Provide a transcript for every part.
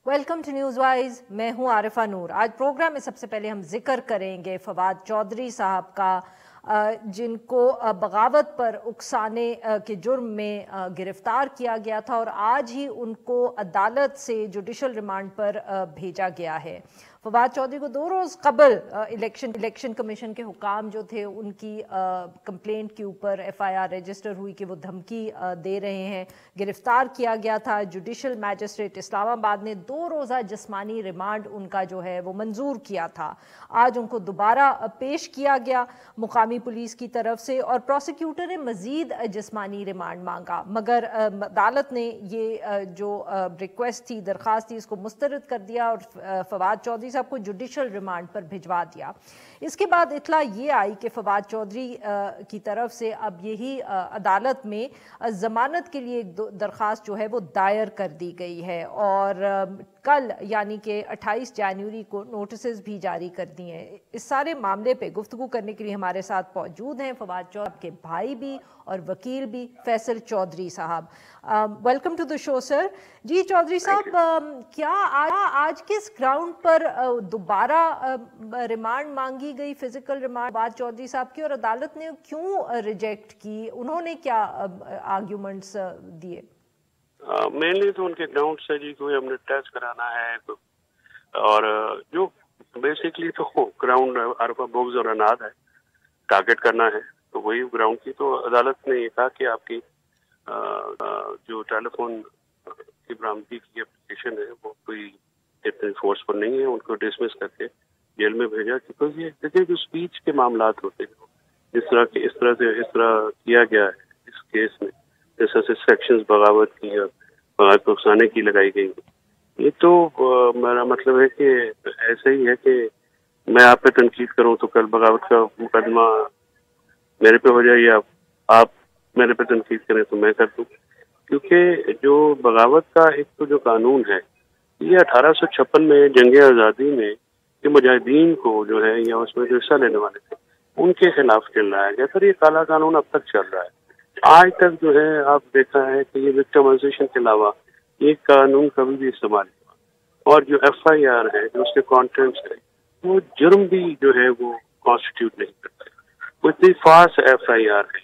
Welcome to news wise. मैं हूं आरिफा नूर। आज प्रोग्राम में सबसे पहले हम जिक्र करेंगे फवाद चौधरी साहब का, जिनको बगावत पर उकसाने के जुर्म में गिरफ्तार किया गया था और आज ही उनको अदालत से जुडिशल रिमांड पर भेजा गया है। फवाद चौधरी को 2 रोज़ कबल इलेक्शन कमीशन के हुकाम जो थे उनकी कंप्लेंट के ऊपर FIR रजिस्टर हुई कि वो धमकी दे रहे हैं, गिरफ्तार किया गया था। जुडिशल मैजिस्ट्रेट इस्लामाबाद ने 2 रोज़ा जिस्मानी रिमांड उनका जो है वो मंजूर किया था। आज उनको दोबारा पेश किया गया मुकामी पुलिस की तरफ से और प्रोसिक्यूटर ने मज़ीद जिस्मानी रिमांड मांगा, मगर अदालत ने ये जो रिक्वेस्ट थी, दरख्वास्त थी, इसको मुस्तरद कर दिया और फवाद चौधरी साहब को जुडिशल रिमांड पर भिजवा दिया। इसके बाद इत्तला ये आई कि फवाद चौधरी की तरफ से अब यही अदालत में ज़मानत के लिए एक दरख्वास्त जो है वो दायर कर दी गई है और कल यानी कि 28 जनवरी को नोटिस भी जारी कर दिए हैं। इस सारे मामले पे गुफ्तगू करने के लिए हमारे साथ मौजूद हैं फवाद चौधरी के भाई भी और वकील भी फैसल चौधरी साहब। Welcome to the show sir. जी चौधरी साहब, क्या आज किस ग्राउंड पर दोबारा रिमांड मांगी गई, फिजिकल रिमांड फवाद चौधरी साहब की, और अदालत ने क्यों रिजेक्ट की? उन्होंने क्या आर्ग्यूमेंट्स दिए? मेनली तो उनके ग्राउंड से जी कोई हमने टेस्ट कराना है और जो बेसिकली तो ग्राउंड अरबा बोग्स और अनाद है, टारगेट करना है, तो वही ग्राउंड की। तो अदालत ने ये कहा कि आपकी जो टेलीफोन की बरामदगी की एप्लीकेशन है वो कोई इतनी फोर्सफुल नहीं है, उनको डिसमिस करके जेल में भेजा। क्योंकि ये देखिए जो स्पीच के मामला होते हैं इस तरह किया गया है इस केस में, जैसे सेक्शंस बगावत की और बगावत को उकसाने की लगाई गई, ये तो मेरा मतलब है कि ऐसे ही है कि मैं आप पे तनकीद करूं तो कल बगावत का मुकदमा मेरे पे हो जाए या आप मेरे पे तनकीद करें तो मैं कर दूं। क्योंकि जो बगावत का एक तो जो कानून है ये 1856 में जंग आज़ादी में कि मुजाहिदीन को जो है या उसमें जो हिस्सा लेने वाले थे उनके खिलाफ चल रहा है, सर ये काला कानून अब तक चल रहा है। आज तक जो है आप देखा है कि ये विक्टिमाइजेशन के अलावा ये कानून कभी भी इस्तेमाल नहीं हुआ और जो FIR है, जो उसके कॉन्टेंट्स है, वो जुर्म भी जो है वो कॉन्स्टिट्यूट नहीं करता। वो इतनी फास्ट FIR है,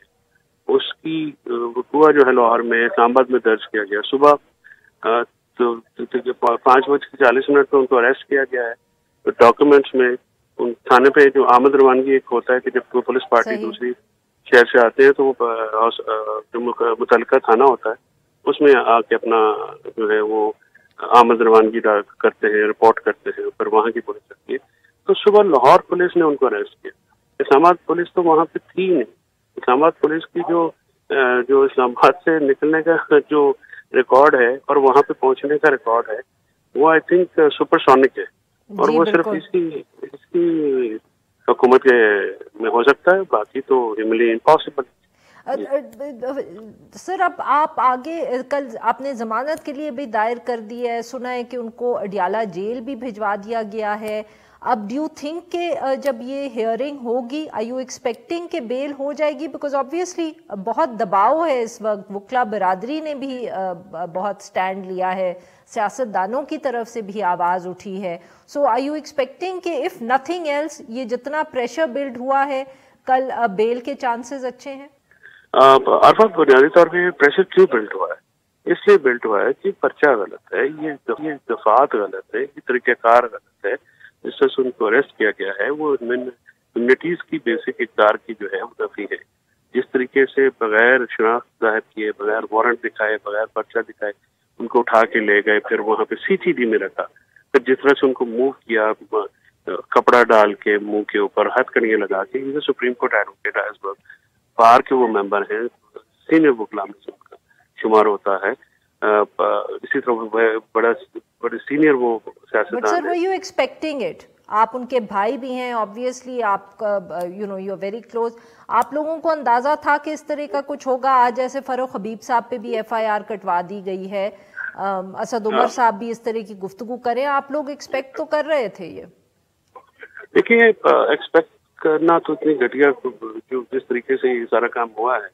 उसकी वक़ुआ जो है लाहौर में इस्लामाबाद में दर्ज किया गया। सुबह तो 5:40 पर उनको अरेस्ट किया गया है। तो डॉक्यूमेंट्स में उन थाने पे जो आमद रवानगी एक होता है कि जब कोई पुलिस पार्टी दूसरी शहर से आते हैं तो वो जो मुतल्लिका थाना होता है उसमें आके अपना जो है वो आमद रवानगी करते हैं, रिपोर्ट करते हैं, फिर वहाँ की पुलिस करती है। तो सुबह लाहौर पुलिस ने उनको अरेस्ट किया। इस्लामाबाद पुलिस तो वहाँ पे थी नहीं। इस्लामाबाद पुलिस की जो इस्लामाबाद से निकलने का जो रिकॉर्ड है और वहाँ पे पहुँचने का रिकॉर्ड है वो आई थिंक सुपरसोनिक है और वो सिर्फ इसकी हुकूमत के में हो सकता है, बाकी तो हिमली इम्पॉसिबल। सर अब आप आगे, कल आपने जमानत के लिए भी दायर कर दी है, सुना है कि उनको अडियाला जेल भी भिजवा दिया गया है। अब डू यू थिंक कि जब ये हियरिंग होगी, आर यू एक्सपेक्टिंग कि बेल हो जाएगी? बिकॉज ऑब्वियसली बहुत दबाव है इस वक्त, वकला बरादरी ने भी बहुत स्टैंड लिया है, सियासतदानों की तरफ से भी आवाज़ उठी है। सो आर यू एक्सपेक्टिंग कि इफ़ नथिंग एल्स ये जितना प्रेशर बिल्ड हुआ है कल बेल के चांसेस अच्छे हैं? अरफा, बुनियादी तौर पर प्रेशर क्यों बिल्ड हुआ है? इसलिए बिल्ड हुआ है कि पर्चा गलत है, ये दफात गलत है, ये तरीक़ाकार गलत है, जिस तरह से उनको अरेस्ट किया गया है वो इम्यूनिटीज की बेसिक इक़दार की जो है वो नफी है। जिस तरीके से बगैर शनाख्त जाहिर किए, बगैर वारंट दिखाए, बगैर पर्चा दिखाए उनको उठा के ले गए, फिर वहाँ पे CCTV में रखा, फिर जिस तरह से उनको मूव किया कपड़ा डाल के मुंह के ऊपर हथकड़ियाँ लगा के, ये सुप्रीम कोर्ट एडवोकेट है, बार के वो मेंबर हैं, सीनियर वकला में उनका शुमार होता है। इसी तरह बड़े सीनियर वो सियासतदान हैं। You expecting it? आप उनके भाई भी हैं, ऑब्वियसली आप यू आर वेरी क्लोज। आप लोगों को अंदाजा था कि इस तरह का कुछ होगा? आज जैसे फरूख हबीब साहब पे भी FIR कटवा दी गई है, असद उमर साहब भी इस तरह की गुफ्तगू करें, आप लोग एक्सपेक्ट तो कर रहे थे ये? देखिए, एक्सपेक्ट करना तो इतनी घटिया, जो जिस तरीके से ये सारा काम हुआ है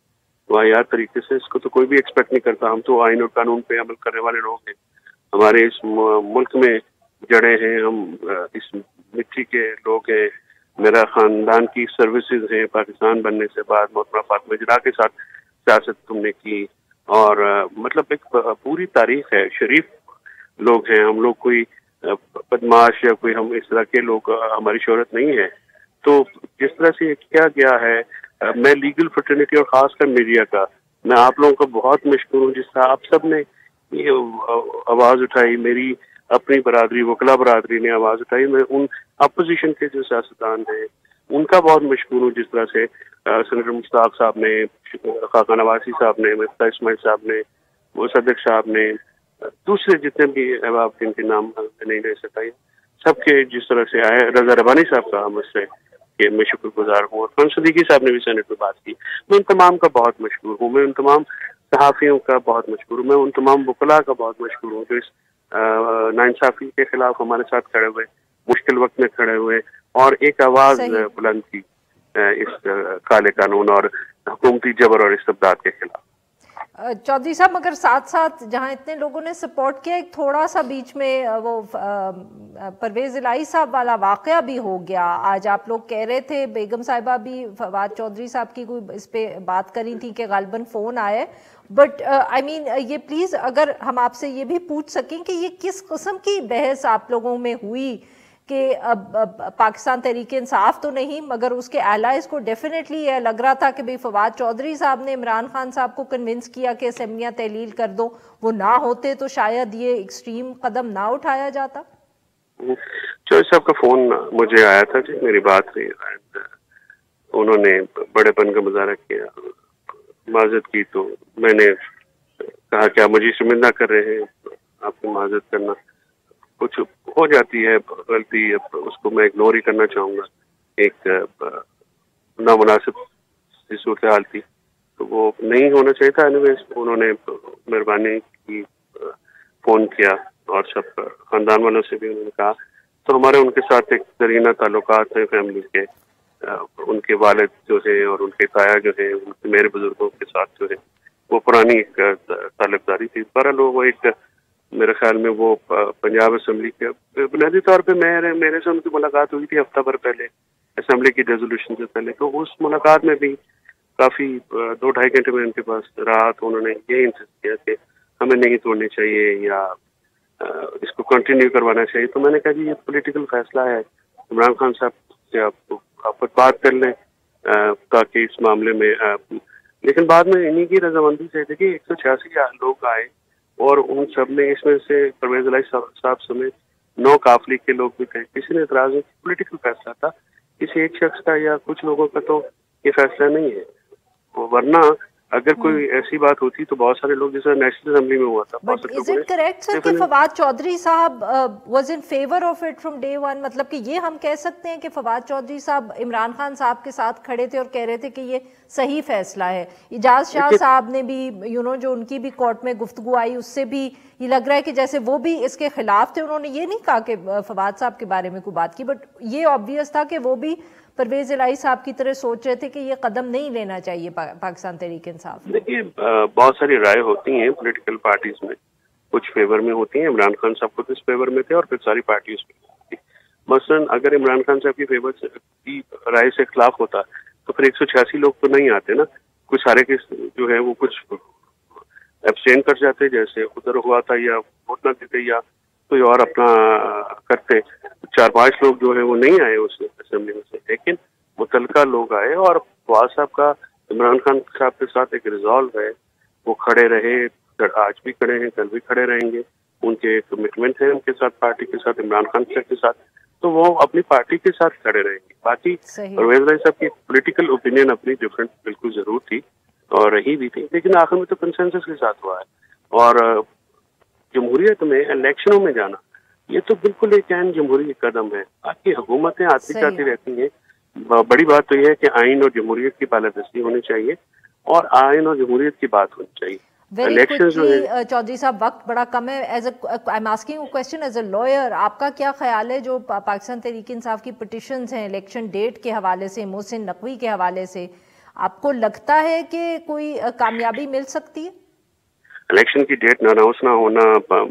वाहियात तरीके से, इसको तो कोई भी एक्सपेक्ट नहीं करता। हम तो आइन और कानून पे अमल करने वाले लोग हैं ہمارے اس ملک میں جڑے ہیں، ہم اس مٹی کے لوگ ہیں، میرا خاندان کی سروسز ہیں، پاکستان بننے سے بعد محترمہ فاطمہ جناح کے ساتھ سیاست تم نے کی، اور مطلب ایک پوری تاریخ ہے، شریف لوگ ہیں ہم لوگ، کوئی بدماش یا کوئی ہم اس طرح کے لوگ ہماری شہرت نہیں ہے. تو جس طرح سے کیا گیا ہے، میں لیگل فریٹرنیٹی اور خاص کر میڈیا کا، میں آپ لوگوں کا بہت مشکور ہوں جس طرح آپ سب نے یہ آواز اٹھائی، میری اپنی برادری وکلا برادری نے آواز اٹھائی. میں ان اپوزیشن کے جو سیاستدان ہیں ان کا بہت مشکور ہوں، جس طرح سے سینیٹر مشتاق صاحب نے، خاقان نواسی صاحب نے، مفتاح اسماعیل صاحب نے، صدق صاحب نے، دوسرے جتنے بھی احباب جن کے نام نہیں لے سکتا، سب کے جس طرح سے آئے. رضا ربانی صاحب کا مجھ سے کہ میں شکر گزار ہوں، اور خان صدیقی صاحب نے بھی سینٹ میں بات کی. میں ان تمام کا بہت مشکور ہوں، میں ان تمام صحافیوں کا بہت مشکور ہوں، میں ان تمام وکلاء کا بہت مشکور ہوں جو اس ناانصافی کے خلاف ہمارے ساتھ کھڑے ہوئے، مشکل وقت میں کھڑے ہوئے اور ایک آواز بلند کی اس کالے قانون اور حکومتی جبر اور استبداد کے خلاف. چودھری صاحب مگر ساتھ ساتھ جہاں اتنے لوگوں نے سپورٹ کیا، ایک تھوڑا سا بیچ میں وہ پرویز الہی صاحب والا واقعہ بھی ہو گیا. آج آپ لوگ کہہ رہے تھے، بیگم صاحبہ بھی فواد چودھری صاحب کی کوئی اس پہ بات کری تھی کہ غالباً فون آئے، بٹ آئی مین یہ پلیز اگر ہم آپ سے یہ بھی پوچھ سکیں کہ یہ کس قسم کی بحث آپ لوگوں میں ہوئی کہ پاکستان تحریک انصاف تو نہیں مگر اس کے الائز کو ڈیفینیٹلی یہ لگ رہا تھا کہ بھئی فواد چودھری صاحب نے عمران خان صاحب کو کنونس کیا کہ اسمبلیاں تحلیل کر دو، وہ نہ ہوتے تو شاید یہ ایکسٹریم قدم نہ اٹھایا جاتا. چودھری صاحب کا فون مجھے آیا تھا جی، میری بات ہوئی، انہوں نے بڑے پن کا مظاہرہ کیا، معذرت کی، تو میں نے کہا کہ آپ مجھے شرمندہ کر رہے ہیں، آپ کو معذرت کرنا کچھ ہو جاتی ہے غلطی، اس کو میں اگنور ہی کرنا چاہوں گا، ایک نامناسب صورتحال تھی تو وہ نہیں ہونا چاہیے تھا. انہوں نے مہربانی کی، فون کیا اور سب خاندان والوں سے بھی انہوں نے کہا. تو ہمارے ان کے ساتھ ایک درینہ تعلقات ہیں فیملی کے، ان کے والد جو ہے اور ان کے تایا جو ہے، ان کے میرے بزرگوں کے ساتھ جو ہے وہ پرانی ایک تعلق داری تھی. برحال وہ ایک میرے خیال میں وہ پنجاب اسمبلی کے بنیادی طور پہ میرے سے ان کی ملاقات ہوئی تھی ہفتہ بھر پہلے اسمبلی کی ریزولوشن سے پہلے. تو اس ملاقات میں بھی کافی 2-2.5 گھنٹے میں ان کے پاس رہا، تو انہوں نے یہ انسسٹ کیا کہ ہمیں نہیں توڑنی چاہیے یا اس کو کنٹینیو کروانا چاہیے. تو میں نے کہا جی یہ پولیٹیکل فیصلہ ہے، عمران خان صاحب سے آپ بات کر لیں تاکہ اس معاملے میں لیکن بعد میں انہی کی رضامندی سے دیکھیے 186 لوگ آئے اور ان سب نے، اس میں سے پرویز الہی صاحب سمیت 9 قافلی کے لوگ بھی تھے، کسی نے اعتراض نہیں. پولیٹیکل فیصلہ تھا، کسی ایک شخص کا یا کچھ لوگوں کا تو یہ فیصلہ نہیں ہے. ورنہ اگر کوئی ایسی بات ہوتی تو بہت سارے لوگ، جیسے نیشنل اسمبلی میں ہوا تھا، بٹ از اٹ کریکٹ سر کہ فواد چودھری صاحب was in favour of it from day one? مطلب کہ یہ ہم کہہ سکتے ہیں کہ فواد چودھری صاحب عمران خان صاحب کے ساتھ کھڑے تھے اور کہہ رہے تھے کہ یہ صحیح فیصلہ ہے. اجاز شاہ صاحب نے بھی جو ان کی بھی کورٹ میں گفتگو آئی، اس سے بھی یہ لگ رہا ہے کہ جیسے وہ بھی اس کے خلاف تھے. انہوں نے یہ نہیں کہا کہ فواد صاحب کے بارے میں کوئی بات کی، بٹ یہ آبویس تھا کہ وہ بھی پرویز الہی صاحب کی طرح سوچ رہے تھے کہ یہ قدم نہیں لینا چاہیے پاکستان تحریک انصاف. دیکھیے بہت ساری رائے ہوتی ہیں پولیٹیکل پارٹیز میں، کچھ فیور میں ہوتی ہیں. عمران خان صاحب کو اس فیور میں تھے اور پھر ساری پارٹی اس میں تھی. مثلاً اگر عمران خان صاحب کی فیور کی رائے سے خلاف ہوتا تو پھر 186 لوگ تو نہیں آتے نا، کچھ سارے کے جو ہے وہ کچھ ایبسٹین کر جاتے، جیسے ادھر ہوا تھا، یا ووٹ نہ دیتے یا کوئی اور اپنا کرتے. 4-5 لوگ جو ہے وہ نہیں آئے اس اسمبلی میں سے، لیکن متعلقہ لوگ آئے اور فواد صاحب کا عمران خان صاحب کے ساتھ ایک ریزالو ہے، وہ کھڑے رہے، آج بھی کھڑے ہیں، کل بھی کھڑے رہیں گے. ان کے کمٹمنٹ ہے ان کے ساتھ، پارٹی کے ساتھ، عمران خان صاحب کے ساتھ، تو وہ اپنی پارٹی کے ساتھ کھڑے رہیں گے. باقی پرویز الہی صاحب کی پولیٹیکل اوپینین اپنی ڈفرینٹ بالکل ضرور تھی اور رہی بھی تھی، لیکن آخر میں تو کنسنسس کے ساتھ ہوا ہے. اور جمہوریت میں الیکشنوں میں جانا یہ تو بالکل ایک اہم جمہوری قدم ہے. باقی حکومتیں آتی جاتی رہتی ہیں، بڑی بات تو یہ ہے کہ آئین اور جمہوریت کی بالادستی ہونی چاہیے اور آئین اور جمہوریت کی بات ہونی چاہیے. ویری کوئکلی چودھری صاحب، وقت بڑا کم ہے. I am asking a question as a lawyer, آپ کا کیا خیال ہے جو پاکستان تحریک انصاف کی پٹیشنز ہیں الیکشن ڈیٹ کے حوالے سے، محسن نقوی کے حوالے سے، آپ کو لگتا ہے کہ کوئی کامیابی مل سکتی ہے؟ इलेक्शन की डेट अनाउंस ना होना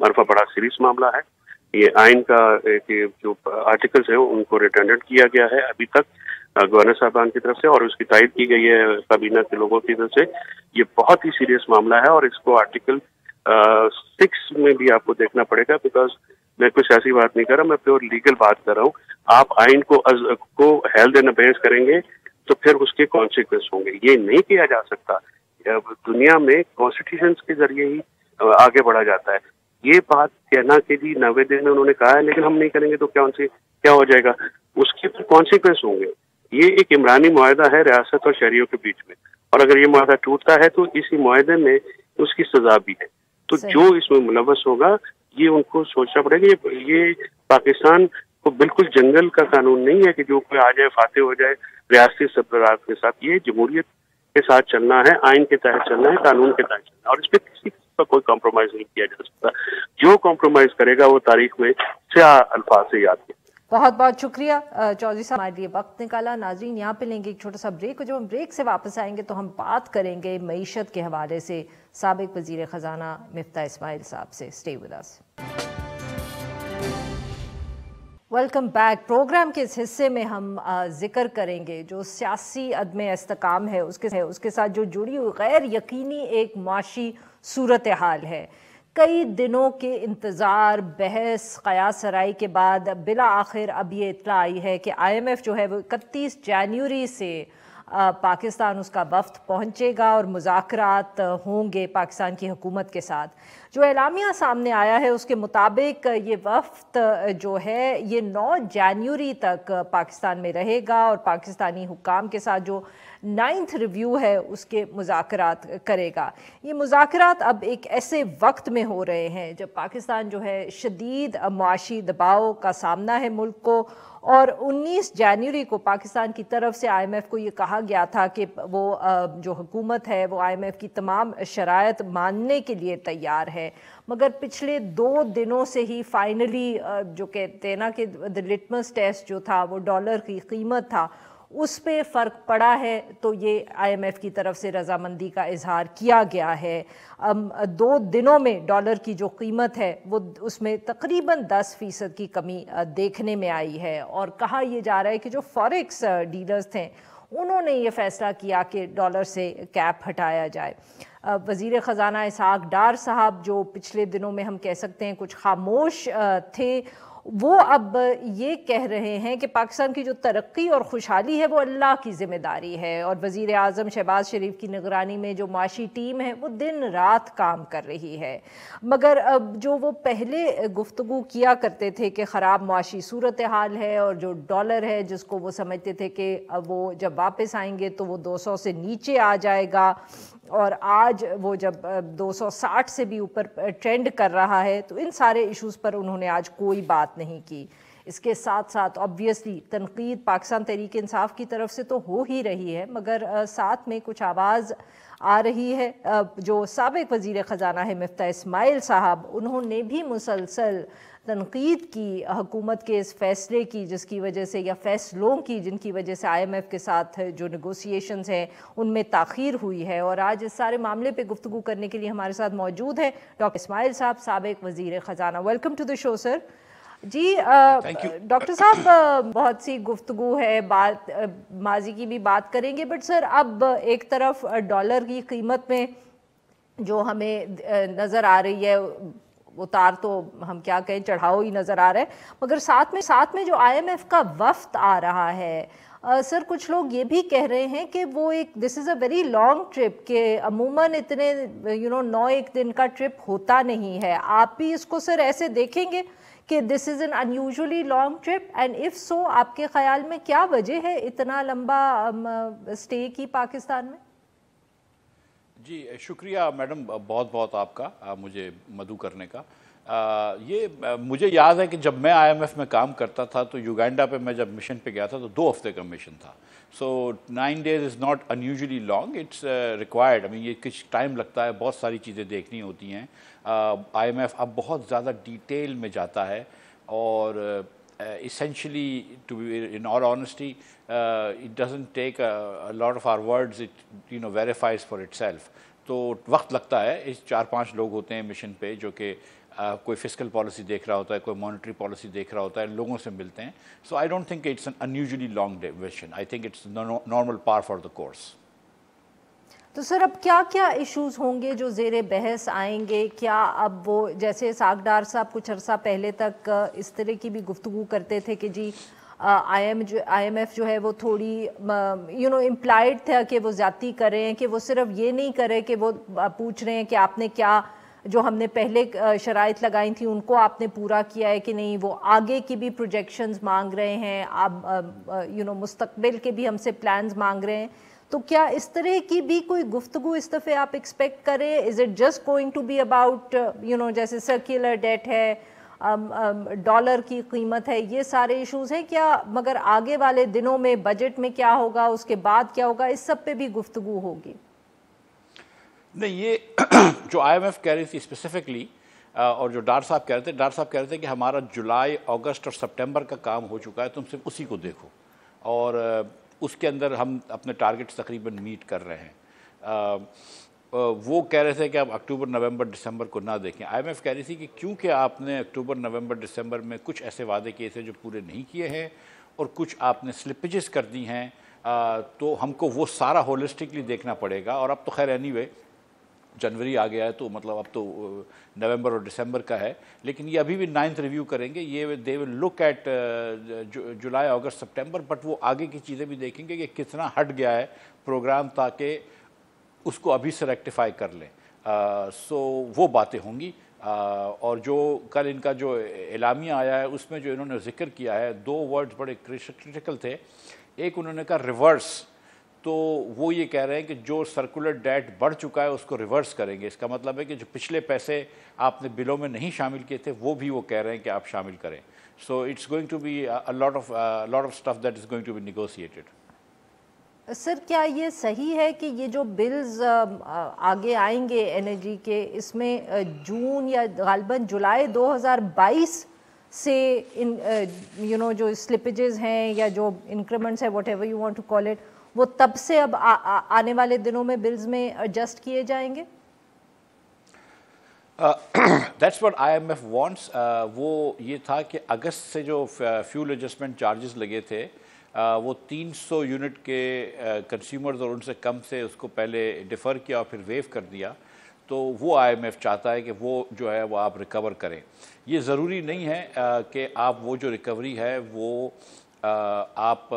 अरफा बड़ा सीरियस मामला है। ये आइन का जो आर्टिकल्स है उनको रिटेंडेंट किया गया है अभी तक गवर्नर साहबान की तरफ से, और उसकी तायद की गई है काबीना के लोगों की तरफ से। ये बहुत ही सीरियस मामला है और इसको आर्टिकल 6 में भी आपको देखना पड़ेगा, बिकॉज मैं कुछ ऐसी बात नहीं कर रहा, मैं प्योर लीगल बात कर रहा हूँ। आप आइन को हेल्ड एंड अबेंस करेंगे तो फिर उसके कॉन्सिक्वेंस होंगे। ये नहीं किया जा सकता। दुनिया में कॉन्स्टिट्यूशन के जरिए ही आगे बढ़ा जाता है। ये बात कहना कि जी 90 दिन में उन्होंने कहा है लेकिन हम नहीं करेंगे तो क्या हो जाएगा, उसके फिर कॉन्सिक्वेंस होंगे। ये एक इमरानी मुआहदा है रियासत और शहरियों के बीच में, और अगर ये मुआहदा टूटता है तो इसी मुआहदे में उसकी सजा भी है। तो जो इसमें मुलव्वस होगा ये उनको सोचना पड़ेगा। ये पाकिस्तान को बिल्कुल जंगल का कानून नहीं है कि जो कोई आ जाए फाते हो जाए रियासती सरबराह के साथ। ये जमहूरियत के साथ चलना है, आइन के तहत चलना है, कानून के तहत चलना है, और इस पर किसी का कोई कॉम्प्रोमाइज नहीं किया जा सकता। जो कॉम्प्रोमाइज करेगा वो तारीख में स्याह अल्फाज से याद किया। बहुत बहुत शुक्रिया चौधरी साहब, हमारे लिए वक्त निकाला। नाज़रीन, यहाँ पे लेंगे एक छोटा सा ब्रेक, और जब हम ब्रेक से वापस आएंगे तो हम बात करेंगे मईशत के हवाले से साबिक वज़ीर ख़जाना मिफ्ता इस्माइल साहब से। Stay with us. Welcome back. Programme के इस हिस्से में हम जिक्र करेंगे जो सियासी अदम इस्तेकाम है उसके साथ जो जुड़ी हुई गैर यकीनी एक मुआशी सूरत हाल है। कई दिनों के इंतज़ार, बहस, क़यास सराई के बाद बिला आखिर अब ये इत्तला आई है कि IMF जो है वो 31 जनवरी से पाकिस्तान उसका वफ्द पहुंचेगा और मुज़ाकरात होंगे पाकिस्तान की हुकूमत के साथ। जो एलामिया सामने आया है उसके मुताबिक ये वफ्द जो है ये 9 जनवरी तक पाकिस्तान में रहेगा और पाकिस्तानी हुक्काम के साथ जो 9th रिव्यू है उसके मुज़ाकरात करेगा। ये मुज़ाकरात अब एक ऐसे वक्त में हो रहे हैं जब पाकिस्तान जो है शदीद मुआशी दबाव का सामना है मुल्क को, और 19 जनवरी को पाकिस्तान की तरफ से IMF को ये कहा गया था कि वो जो हुकूमत है वो IMF की तमाम शराइत मानने के लिए तैयार है। मगर पिछले 2 दिनों से ही फाइनली जो कहते हैं ना कि द लिटमस टेस्ट जो था वो डॉलर की कीमत था उस पे फ़र्क पड़ा है, तो ये IMF की तरफ से रजामंदी का इजहार किया गया है। 2 दिनों में डॉलर की जो कीमत है वो उसमें तकरीबन 10% की कमी देखने में आई है, और कहा यह जा रहा है कि जो फॉरेक्स डीलर्स थे उन्होंने ये फ़ैसला किया कि डॉलर से कैप हटाया जाए। वज़ीर ख़जाना इसहाक़ डार साहब जो पिछले दिनों में हम कह सकते हैं कुछ खामोश थे, वो अब ये कह रहे हैं कि पाकिस्तान की जो तरक्की और खुशहाली है वो अल्लाह की ज़िम्मेदारी है, और वज़ीर आज़म शहबाज शरीफ की निगरानी में जो माशी टीम है वो दिन रात काम कर रही है। मगर अब जो वो पहले गुफ्तगू किया करते थे कि ख़राब माशी सूरत हाल है और जो डॉलर है जिसको वो समझते थे कि वो जब वापस आएंगे तो वो 200 से नीचे आ जाएगा, और आज वो जब 260 से भी ऊपर ट्रेंड कर रहा है, तो इन सारे इश्यूज़ पर उन्होंने आज कोई बात नहीं की। इसके साथ साथ ऑब्वियसली तनकीद पाकिस्तान तहरीक इंसाफ की तरफ से तो हो ही रही है, मगर साथ में कुछ आवाज़ आ रही है। जो साबिक वज़ीर ख़जाना है मिफ्ता इस्माइल साहब, उन्होंने भी मुसलसल तनकीद की हुकूमत के इस फ़ैसले की जिसकी वजह से, या फ़ैसलों की जिनकी वजह से IMF के साथ जो नेगोशिएशंस हैं उनमें ताख़ीर हुई है। और आज इस सारे मामले पे गुफ्तगू करने के लिए हमारे साथ मौजूद है डॉक्टर इस्माइल साहब, साबिक वज़ीर ख़जाना। Welcome to the show sir. जी डॉक्टर साहब, बहुत सी गुफ्तगू है, बात माजी की भी बात करेंगे, बट सर अब एक तरफ डॉलर की कीमत में जो हमें नज़र आ रही है उतार, तो हम क्या कहें चढ़ाव ही नज़र आ रहा है, मगर साथ में जो IMF का वफ्द आ रहा है, सर कुछ लोग ये भी कह रहे हैं कि वो एक this is a very long trip, के अमूमन इतने 9-1 दिन का ट्रिप होता नहीं है। आप भी इसको सर ऐसे देखेंगे कि this is an unusually long trip, and if so आपके ख्याल में क्या वजह है इतना लंबा स्टे की पाकिस्तान में? जी शुक्रिया मैडम, बहुत बहुत आपका मुझे मदऊ करने का। ये मुझे याद है कि जब मैं IMF में काम करता था तो युगांडा पे मैं जब मिशन पे गया था तो 2 हफ्ते का मिशन था। सो 9 days is not unusually long, it's required. I mean ये कुछ टाइम लगता है, बहुत सारी चीज़ें देखनी होती हैं। IMF अब बहुत ज़्यादा डिटेल में जाता है, और essentially, to be in all honesty, it doesn't take a lot of our words, it verifies for itself. تو وقت لگتا ہے. اس 4-5 لوگ ہوتے ہیں مشن پہ جو کہ کوئی فسکل پالیسی دیکھ رہا ہوتا ہے, کوئی مانیٹری پالیسی دیکھ رہا ہوتا ہے, لوگوں سے ملتے ہیں. So I don't think it's an unusually long mission. I think it's normal par for the course. تو سر اب کیا کیا ایشوز ہوں گے جو زیر بحث آئیں گے؟ کیا اب وہ جیسے اسحاق ڈار صاحب کچھ عرصہ پہلے تک اس طرح کی بھی گفتگو کرتے تھے کہ جی آئی ایم ایف جو ہے وہ تھوڑی امپلائڈ تھا کہ وہ زیادتی کریں, کہ وہ صرف یہ نہیں کرے کہ وہ پوچھ رہے ہیں کہ آپ نے کیا جو ہم نے پہلے شرائط لگائی تھیں ان کو آپ نے پورا کیا ہے کہ نہیں, وہ آگے کی بھی پروجیکشنز مانگ رہے ہیں, آپ مستقبل کے بھی ہم سے پلانز مانگ رہے ہیں. تو کیا اس طرح کی بھی کوئی گفتگو اس دفعہ آپ ایکسپیکٹ کریں؟ Is it just going to be about جیسے سرکولر ڈیٹ ہے, ڈالر کی قیمت ہے, یہ سارے ایشوز ہیں کیا؟ مگر آگے والے دنوں میں بجٹ میں کیا ہوگا, اس کے بعد کیا ہوگا, اس سب پہ بھی گفتگو ہوگی؟ نہیں, یہ جو آئی ایم ایف کہہ رہی تھی اسپیسیفکلی اور جو ڈار صاحب کہہ رہے تھے کہ ہمارا جولائی, اگست اور سپٹمبر کا کام ہو چکا ہے, تم صرف اسی کو دیکھو, اور اس کے اندر ہم اپنے ٹارگٹس تقریباً میٹ کر رہے ہیں. وہ کہہ رہے تھے کہ آپ اکتوبر, نومبر, دسمبر کو نہ دیکھیں. آئی ایم ایف کہہ رہی تھی کہ کیونکہ آپ نے اکتوبر, نومبر, دسمبر میں کچھ ایسے وعدے کیے تھے جو پورے نہیں کیے ہیں اور کچھ آپ نے سلپیجز کر دی ہیں, تو ہم کو وہ سارا ہولسٹکلی دیکھنا پڑے گا. اور اب تو خیر اینی وے جنوری آ گیا ہے, تو مطلب اب تو نومبر اور دسمبر کا ہے, لیکن یہ ابھی بھی 9th ریویو کریں گے. یہ they will look at July, August, September, but وہ آگے کی چیزیں بھی دیکھیں گے کہ کتنا ہٹ گیا ہے پروگرام تاکہ اس کو ابھی سے ریکٹیفائی کر لیں. سو وہ باتیں ہوں گی. اور جو کل ان کا جو اعلامیہ آیا ہے اس میں جو انہوں نے ذکر کیا ہے, 2 ورڈز بڑے کرٹیکل تھے. ایک انہوں نے کہا ریورس, تو وہ یہ کہہ رہے ہیں کہ جو سرکولر ڈیٹ بڑھ چکا ہے اس کو ریورس کریں گے. اس کا مطلب ہے کہ جو پچھلے پیسے آپ نے بلوں میں نہیں شامل کیے تھے وہ بھی وہ کہہ رہے ہیں کہ آپ شامل کریں. So it's going to be lot of stuff that is going to be negotiated. Sir کیا یہ صحیح ہے کہ یہ جو بلز آگے آئیں گے انرجی کے, اس میں جون یا غالباً جولائی 2022 سے جو سلپیجز ہیں یا جو انکریمنٹس ہیں, whatever you want to call it, وہ تب سے اب آنے والے دنوں میں بلز میں ایڈجسٹ کیے جائیں گے؟ That's what I M F wants. وہ یہ تھا کہ اگست سے جو فیول ایڈجسٹمنٹ چارجز لگے تھے وہ 300 یونٹ کے کنزیومرز اور ان سے کم سے اس کو پہلے ڈیفر کیا اور پھر ویو کر دیا. تو وہ آئی ایم ایف چاہتا ہے کہ وہ جو ہے وہ آپ ریکور کریں. یہ ضروری نہیں ہے کہ آپ وہ جو ریکوری ہے وہ آپ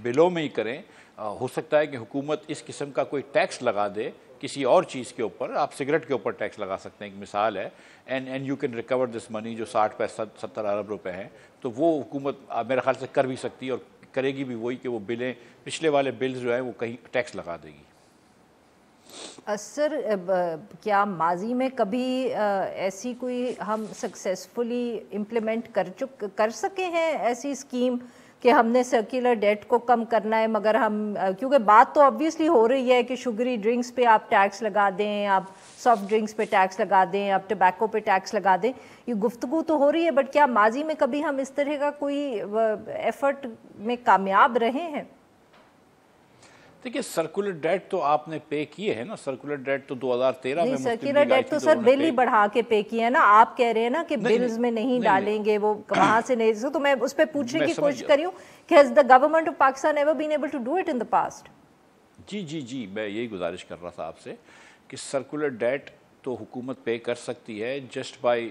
بلوں میں ہی کریں. ہو سکتا ہے کہ حکومت اس قسم کا کوئی ٹیکس لگا دے کسی اور چیز کے اوپر. آپ سگریٹ کے اوپر ٹیکس لگا سکتے ہیں, ایک مثال ہے, اینڈ یو کین ریکور دس منی جو 60-70 ارب روپے ہیں. تو وہ حکومت میرے خیال سے کر بھی سکتی ہے اور کرے گی بھی وہی کہ وہ بلیں, پچھلے والے بلز جو ہیں وہ کہیں ٹیکس لگا دے گی. سر کیا ماضی میں کبھی ایسی کوئی ہم سکسیسفلی امپلیمنٹ کر سکے ہیں ایسی اسکیم کہ ہم نے سرکولر ڈیٹ کو کم کرنا ہے, مگر ہم کیونکہ بات تو آبویسلی ہو رہی ہے کہ شوگری ڈرنکس پہ آپ ٹیکس لگا دیں, آپ سافٹ ڈرنکس پہ ٹیکس لگا دیں, آپ ٹبیکو پہ ٹیکس لگا دیں, یہ گفتگو تو ہو رہی ہے, بٹ کیا ماضی میں کبھی ہم اس طرح کا کوئی ایفرٹ میں کامیاب رہے ہیں؟ دیکھیے سرکولر ڈیٹ تو آپ نے پے کیے ہیں نا. سرکولر ڈیٹ تو 2013 میں سرکولر ڈیٹ تو سر بل ہی بڑھا کے پے کیا ہے نا. آپ کہہ رہے ہیں نا کہ بلز میں نہیں ڈالیں گے, وہ وہاں سے نہیں. تو میں اس پہ پوچھنے کی کوشش کری ہوں کہ has the government of Pakistan ever been able to do it in the past? جی میں یہی گزارش کر رہا تھا آپ سے کہ سرکولر ڈیٹ تو حکومت پے کر سکتی ہے just by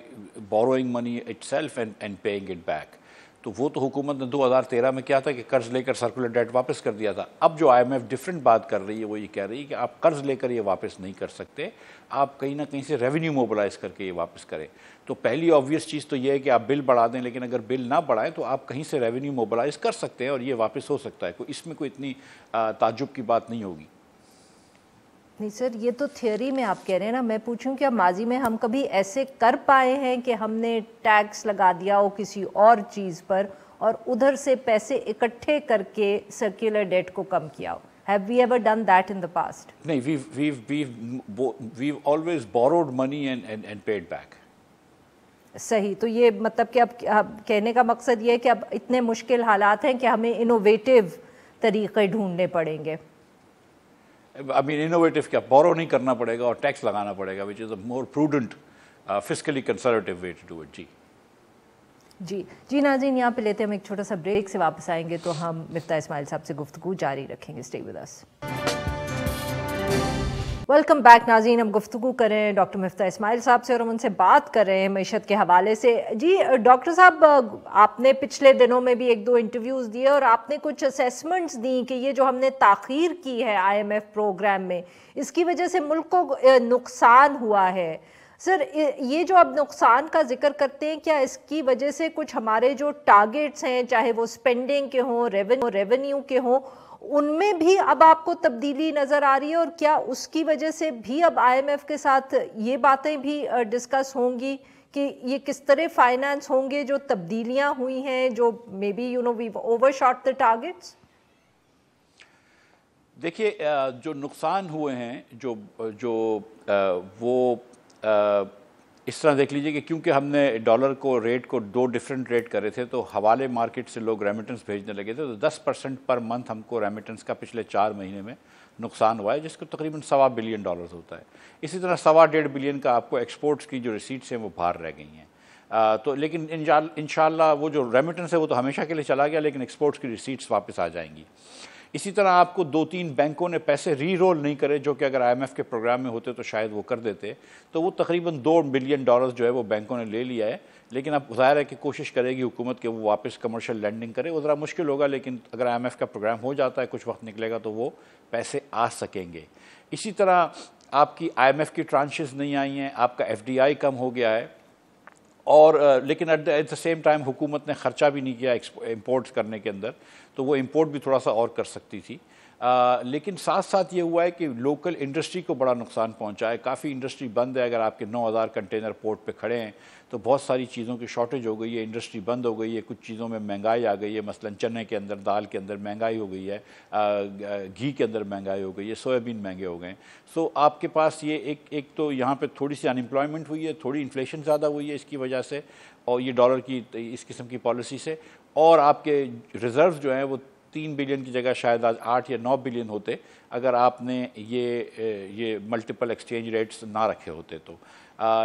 borrowing money it self and paying it back. تو وہ تو حکومت نے 2013 میں کیا تھا کہ قرض لے کر سرکولر ڈیٹ واپس کر دیا تھا. اب جو آئی ایم ایف ڈفرینٹ بات کر رہی ہے وہ یہ کہہ رہی ہے کہ آپ قرض لے کر یہ واپس نہیں کر سکتے, آپ کہیں نہ کہیں سے ریونیو موبلائز کر کے یہ واپس کریں. تو پہلی آبویس چیز تو یہ ہے کہ آپ بل بڑھا دیں, لیکن اگر بل نہ بڑھائیں تو آپ کہیں سے ریونیو موبلائز کر سکتے ہیں اور یہ واپس ہو سکتا ہے. اس میں کوئی اتنی تعجب کی بات نہیں ہوگی. نہیں سر, یہ تو تھیوری میں آپ کہہ رہے ہیں نا. میں پوچھوں کیا ماضی میں ہم کبھی ایسے کر پائے ہیں کہ ہم نے ٹیکس لگا دیا ہو کسی اور چیز پر اور ادھر سے پیسے اکٹھے کر کے سرکولر ڈیٹ کو کم کیا ہو؟ Have we ever done that in the past? نہیں, we've always borrowed money and paid back. صحیح. تو یہ مطلب کہ اب کہنے کا مقصد یہ ہے کہ اب اتنے مشکل حالات ہیں کہ ہمیں انوویٹیو طریقے ڈھونڈنے پڑیں گے. आई मीन इनोवेटिव क्या, बोरो नहीं करना पड़ेगा और टैक्स लगाना पड़ेगा, which is a more prudent fiscally conservative way to do it. जी नाज़रीन, यहाँ पे लेते हम एक छोटा सा ब्रेक, से वापस आएंगे तो हम मिफ्ता इस्माइल साहब से गुफ्तगू जारी रखेंगे। Stay with us. Welcome back नाज़रीन, हम गुफ्तगू करें डॉक्टर मिफ्ता इस्माइल साहब से और हम उनसे बात कर रहे हैं मईशत के हवाले से। जी डॉक्टर साहब, आपने पिछले दिनों में भी एक दो इंटरव्यूज़ दिए और आपने कुछ असेसमेंट्स दी कि ये जो हमने ताख़ीर की है IMF प्रोग्राम में, इसकी वजह से मुल्क को नुकसान हुआ है। सर, ये जो अब नुकसान का जिक्र करते हैं, क्या इसकी वजह से कुछ हमारे जो टारगेट्स हैं, चाहे वो स्पेंडिंग के हों, रेवेन्यू के हों, उनमें भी अब आपको तब्दीली नज़र आ रही है? और क्या उसकी वजह से भी अब IMF के साथ ये बातें भी डिस्कस होंगी कि ये किस तरह फाइनेंस होंगे जो तब्दीलियां हुई हैं, जो maybe we overshot the targets? देखिए, जो नुकसान हुए हैं, वो इस तरह देख लीजिए कि क्योंकि हमने डॉलर को रेट को 2 डिफरेंट रेट करे थे, तो हवाले मार्केट से लोग रेमिटेंस भेजने लगे थे, तो 10% पर मंथ हमको रेमिटेंस का पिछले 4 महीने में नुकसान हुआ है, जिसको तकरीबन $1.25 बिलियन होता है। इसी तरह $1.25 बिलियन का आपको एक्सपोर्ट्स की जो रिसीट्स हैं वो बाहर रह गई हैं। तो लेकिन इंशाल्लाह वो जो रेमिटेंस है वो तो हमेशा के लिए चला गया, लेकिन एक्सपोर्ट्स की रिसीट्स वापस आ जाएंगी। इसी तरह आपको 2-3 बैंकों ने पैसे री रोल नहीं करे, जो कि अगर IMF के प्रोग्राम में होते तो शायद वो कर देते, तो वो तकरीबन $2 बिलियन जो है वो बैंकों ने ले लिया है। लेकिन अब ज़ाहिर है कि कोशिश करेगी हुकूमत कि वो वापस कमर्शियल लैंडिंग करे, वो ज़रा मुश्किल होगा, लेकिन अगर IMF का प्रोग्राम हो जाता है, कुछ वक्त निकलेगा तो वो पैसे आ सकेंगे। इसी तरह आपकी IMF की ट्रांशेस नहीं आई हैं, आपका FDI कम हो गया है, और लेकिन एट द सेम टाइम हुकूमत ने ख़र्चा भी नहीं किया इंपोर्ट्स करने के अंदर, तो वो इंपोर्ट भी थोड़ा सा और कर सकती थी। लेकिन साथ साथ ये हुआ है कि लोकल इंडस्ट्री को बड़ा नुकसान पहुंचा है। काफ़ी इंडस्ट्री बंद है। अगर आपके 9000 कंटेनर पोर्ट पे खड़े हैं तो बहुत सारी चीज़ों की शॉर्टेज हो गई है, इंडस्ट्री बंद हो गई है, कुछ चीज़ों में महंगाई आ गई है, मसलन चने के अंदर, दाल के अंदर महंगाई हो गई है, घी के अंदर महंगाई हो गई है, सोयाबीन महंगे हो गए। सो आपके पास ये एक तो यहाँ पे थोड़ी सी अनएम्प्लॉयमेंट हुई है, थोड़ी इन्फ्लेशन ज़्यादा हुई है इसकी वजह से, और ये डॉलर की इस किस्म की पॉलिसी से, और आपके रिज़र्व जो हैं वो 3 बिलियन की जगह शायद आज 8 या 9 बिलियन होते अगर आपने ये मल्टीपल एक्सचेंज रेट्स ना रखे होते तो।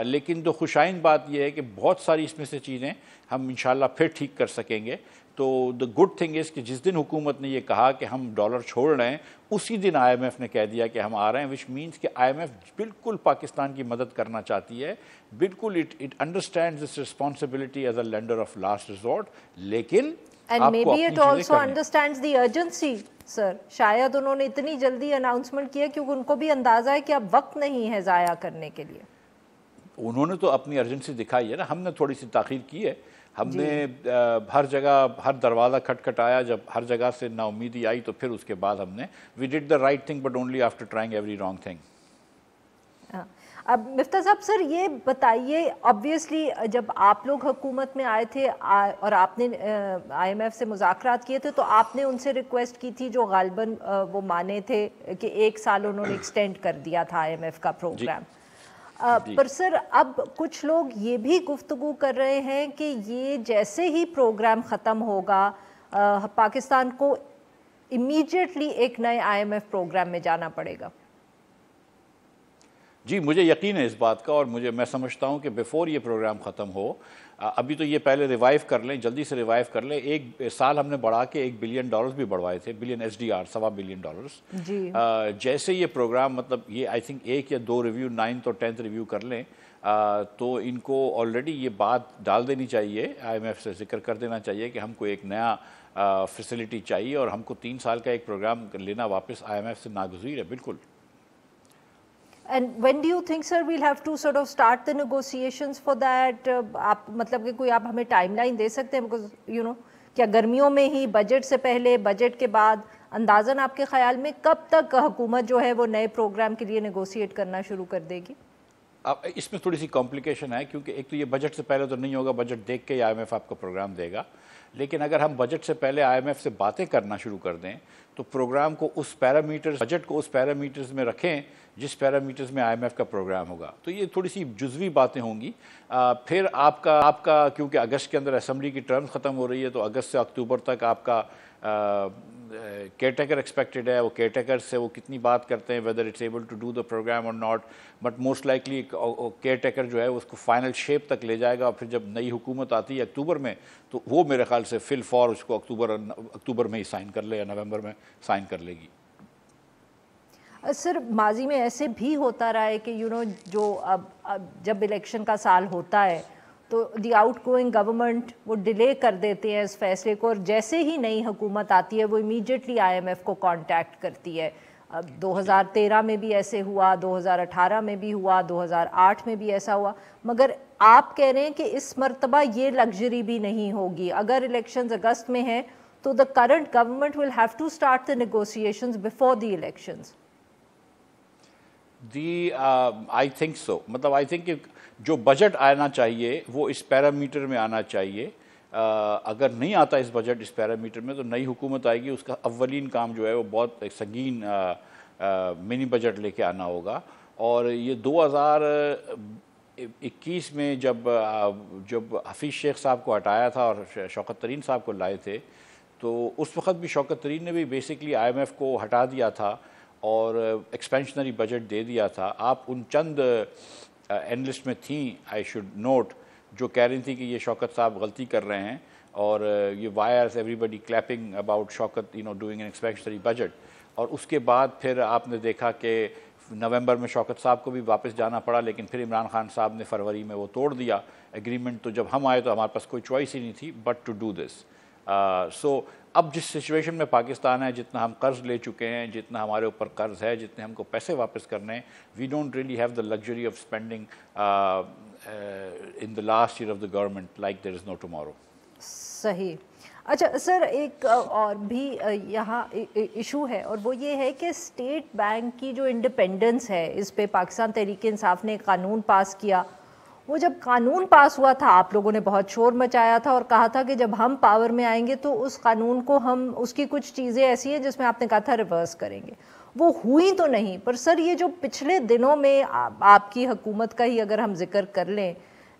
लेकिन जो खुशाइन बात यह है कि बहुत सारी इसमें से चीज़ें हम इंशाल्लाह फिर ठीक कर सकेंगे। तो द गुड थिंग इज़ कि जिस दिन हुकूमत ने ये कहा कि हम डॉलर छोड़ रहे हैं, उसी दिन IMF ने कह दिया कि हम आ रहे हैं, विच मीन्स कि IMF बिल्कुल पाकिस्तान की मदद करना चाहती है, बिल्कुल it understands this responsibility as a lender of last resort. लेकिन And maybe it also understands the urgency, sir. शायद उन्होंने इतनी जल्दी अनाउंसमेंट किया क्योंकि उनको भी अंदाजा है कि अब वक्त नहीं है ज़ाया करने के लिए। उन्होंने तो अपनी अर्जेंसी दिखाई है ना, हमने थोड़ी सी ताख़ीर की है। हमने हर जगह हर दरवाज़ा खटखटाया, जब हर जगह से नाउमीदी आई तो फिर उसके बाद हमने we did the right thing but only after trying every wrong thing. अब मिफ्ता साहब, सर ये बताइए, ऑब्वियसली जब आप लोग हुकूमत में आए थे और आपने IMF से मुज़ाकरात किए थे, तो आपने उनसे रिक्वेस्ट की थी, जो गालिबन वो माने थे कि 1 साल उन्होंने एक्सटेंड कर दिया था IMF का प्रोग्राम। पर सर अब कुछ लोग ये भी गुफ्तगू कर रहे हैं कि ये जैसे ही प्रोग्राम ख़त्म होगा, पाकिस्तान को इमीडिएटली एक नए IMF प्रोग्राम में जाना पड़ेगा। जी, मुझे यकीन है इस बात का, और मैं समझता हूँ कि बिफोर ये प्रोग्राम ख़त्म हो, अभी तो ये पहले रिवाइव कर लें, जल्दी से रिवाइव कर लें। 1 साल हमने बढ़ा के $1 बिलियन भी बढ़वाए थे, बिलियन SDR, $1.25 बिलियन जी। जैसे ये प्रोग्राम, मतलब ये आई थिंक 1 या 2 रिव्यू, 9th और 10th रिव्यू कर लें, तो इनको ऑलरेडी ये बात डाल देनी चाहिए, IMF से जिक्र कर देना चाहिए कि हमको एक नया फैसिलिटी चाहिए और हमको 3 साल का एक प्रोग्राम लेना वापस IMF से नागुज़ीर है, बिल्कुल। And when do you think, sir, we'll have to sort of start the negotiations for that? आप मतलब कि कोई आप हमें टाइमलाइन दे सकते हैं? Because क्या गर्मियों में ही, बजट से पहले, बजट के बाद, अंदाज़न आपके ख्याल में कब तक हुकूमत जो है वो नए प्रोग्राम के लिए नेगोशिएट करना शुरू कर देगी? अब इसमें थोड़ी सी कॉम्प्लिकेशन है, क्योंकि एक तो ये बजट से पहले तो नहीं होगा, बजट देख के ही IMF आपको प्रोग्राम देगा। लेकिन अगर हम बजट से पहले IMF से बातें करना शुरू कर दें तो प्रोग्राम को उस पैरामीटर्स, बजट को उस पैरामीटर्स में रखें जिस पैरामीटर्स में IMF का प्रोग्राम होगा, तो ये थोड़ी सी जुज़वी बातें होंगी। फिर आपका क्योंकि अगस्त के अंदर असेंबली की टर्म ख़त्म हो रही है, तो अगस्त से अक्टूबर तक आपका کیئر ٹیکر ایکسپیکٹڈ ہے, وہ کیئر ٹیکر سے وہ کتنی بات کرتے ہیں whether it's able to do the program اور not, but most likely caretaker جو ہے اس کو فائنل شیپ تک لے جائے گا, اور پھر جب نئی حکومت آتی ہے اکتوبر میں تو وہ میرے خیال سے فل فور اس کو اکتوبر میں ہی سائن کر لے یا نومبر میں سائن کر لے گی. سر ماضی میں ایسے بھی ہوتا رہا ہے کہ جو اب جب الیکشن کا سال ہوتا ہے تو دی آؤٹ گوئنگ گورنمنٹ وہ ڈیلے کر دیتے ہیں اس فیصلے کو, اور جیسے ہی نئی حکومت آتی ہے وہ امیڈیٹلی IMF کو کانٹیکٹ کرتی ہے. 2013 میں بھی ایسے ہوا, 2018 میں بھی ہوا, 2008 میں بھی ایسا ہوا, مگر آپ کہہ رہے ہیں کہ اس مرتبہ یہ لگژری بھی نہیں ہوگی. اگر الیکشنز اگست میں ہیں تو the current government will have to start the negotiations before the elections. I think so, مطلب آئی تھنک کہ جو بجٹ آنا چاہیے وہ اس پیرامیٹر میں آنا چاہیے. اگر نہیں آتا اس بجٹ اس پیرامیٹر میں تو نئی حکومت آئے گی, اس کا اولین کام جو ہے وہ بہت سنگین منی بجٹ لے کے آنا ہوگا. اور یہ 2021 میں جب حفیظ شیخ صاحب کو ہٹایا تھا اور شوکت ترین صاحب کو لائے تھے تو اس وقت بھی شوکت ترین نے بھی بیسکلی IMF کو ہٹا دیا تھا اور ایکسپینشنری بجٹ دے دیا تھا. آپ ان چند اینالسٹ میں تھیں آئی شوڈ نوٹ جو کہہ رہی تھی کہ یہ شوکت صاحب غلطی کر رہے ہیں, اور یہ virus everybody clapping about Shaukat doing an expansionary budget. اور اس کے بعد پھر آپ نے دیکھا کہ نومبر میں شوکت صاحب کو بھی واپس جانا پڑا, لیکن پھر عمران خان صاحب نے فروری میں وہ توڑ دیا ایگریمنٹ. تو جب ہم آئے تو ہمارے پاس کوئی چوائس ہی نہیں تھی بٹ ٹو ڈو دس. سو اب جس سچویشن میں پاکستان ہے, جتنا ہم قرض لے چکے ہیں, جتنا ہمارے اوپر قرض ہے, جتنے ہم کو پیسے واپس کرنے ہیں, we don't really have the luxury of spending in the last year of the government like there is no tomorrow. صحیح. اچھا سر, ایک اور بھی یہاں ایشو ہے, اور وہ یہ ہے کہ اسٹیٹ بینک کی جو انڈیپینڈنس ہے, اس پہ پاکستان تحریک انصاف نے ایک قانون پاس کیا. وہ جب قانون پاس ہوا تھا آپ لوگوں نے بہت شور مچایا تھا اور کہا تھا کہ جب ہم پاور میں آئیں گے تو اس قانون کو ہم, اس کی کچھ چیزیں ایسی ہیں جس میں آپ نے کہا تھا ریورس کریں گے. وہ ہوئی تو نہیں, پر سر یہ جو پچھلے دنوں میں آپ کی حکومت کا ہی اگر ہم ذکر کر لیں,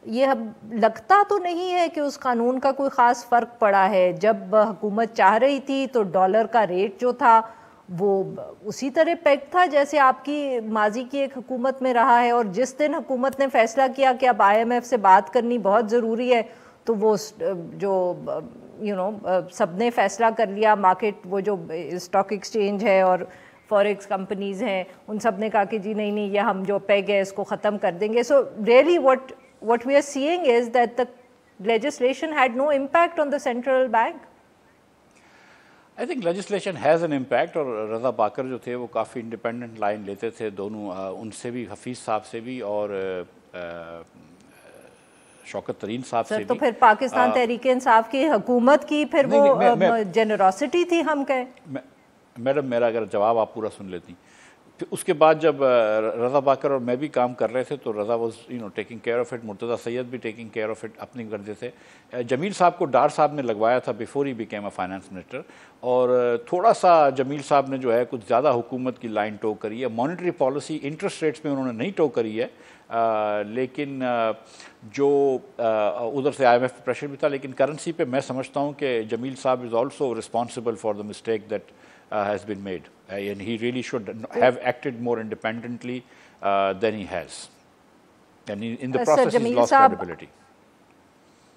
یہ لگتا تو نہیں ہے کہ اس قانون کا کوئی خاص فرق پڑا ہے. جب حکومت چاہ رہی تھی تو ڈالر کا ریٹ جو تھا وہ اسی طرح پیک تھا جیسے آپ کی ماضی کی ایک حکومت میں رہا ہے, اور جس دن حکومت نے فیصلہ کیا کہ اب IMF سے بات کرنی بہت ضروری ہے تو وہ جو سب نے فیصلہ کر لیا, مارکیٹ وہ جو اسٹاک ایکسچینج ہے اور فوریکس کمپنیز ہیں ان سب نے کہا کہ جی نہیں یہ ہم جو پیگ ہے اس کو ختم کر دیں گے. So really what we are seeing is that the legislation had no impact on the central bank. I think legislation has an impact, اور رضا باکر جو تھے وہ کافی انڈیپینڈنٹ لائن لیتے تھے دونوں, ان سے بھی, حفیظ صاحب سے بھی اور شوکت ترین صاحب سے بھی. تو پھر پاکستان تحریک انصاف کی حکومت کی پھر وہ جنراسٹی تھی ہم کہیں. میڈم میرا اگر جواب آپ پورا سن لیتی. پھر اس کے بعد جب رضا باکر اور میں بھی کام کر رہے تھے تو Raza was taking care of it, Murtaza Syed بھی ٹیکنگ کیئر آف اٹ اپنی کرتے تھے. جمیل صاحب کو ڈار صاحب نے لگوایا تھا before he became a finance minister, اور تھوڑا سا جمیل صاحب نے جو ہے کچھ زیادہ حکومت کی لائن ٹو کری ہے. مانیٹری پالیسی انٹرسٹ ریٹس میں انہوں نے نہیں ٹو کری ہے, لیکن جو ادھر سے IMF پریشر بھی تھا, لیکن کرنسی پہ میں سمجھتا ہوں کہ جمیل صاحب is also responsible for the mistake that has been made, and he really should have acted more independently than he has, and in the process he's lost credibility.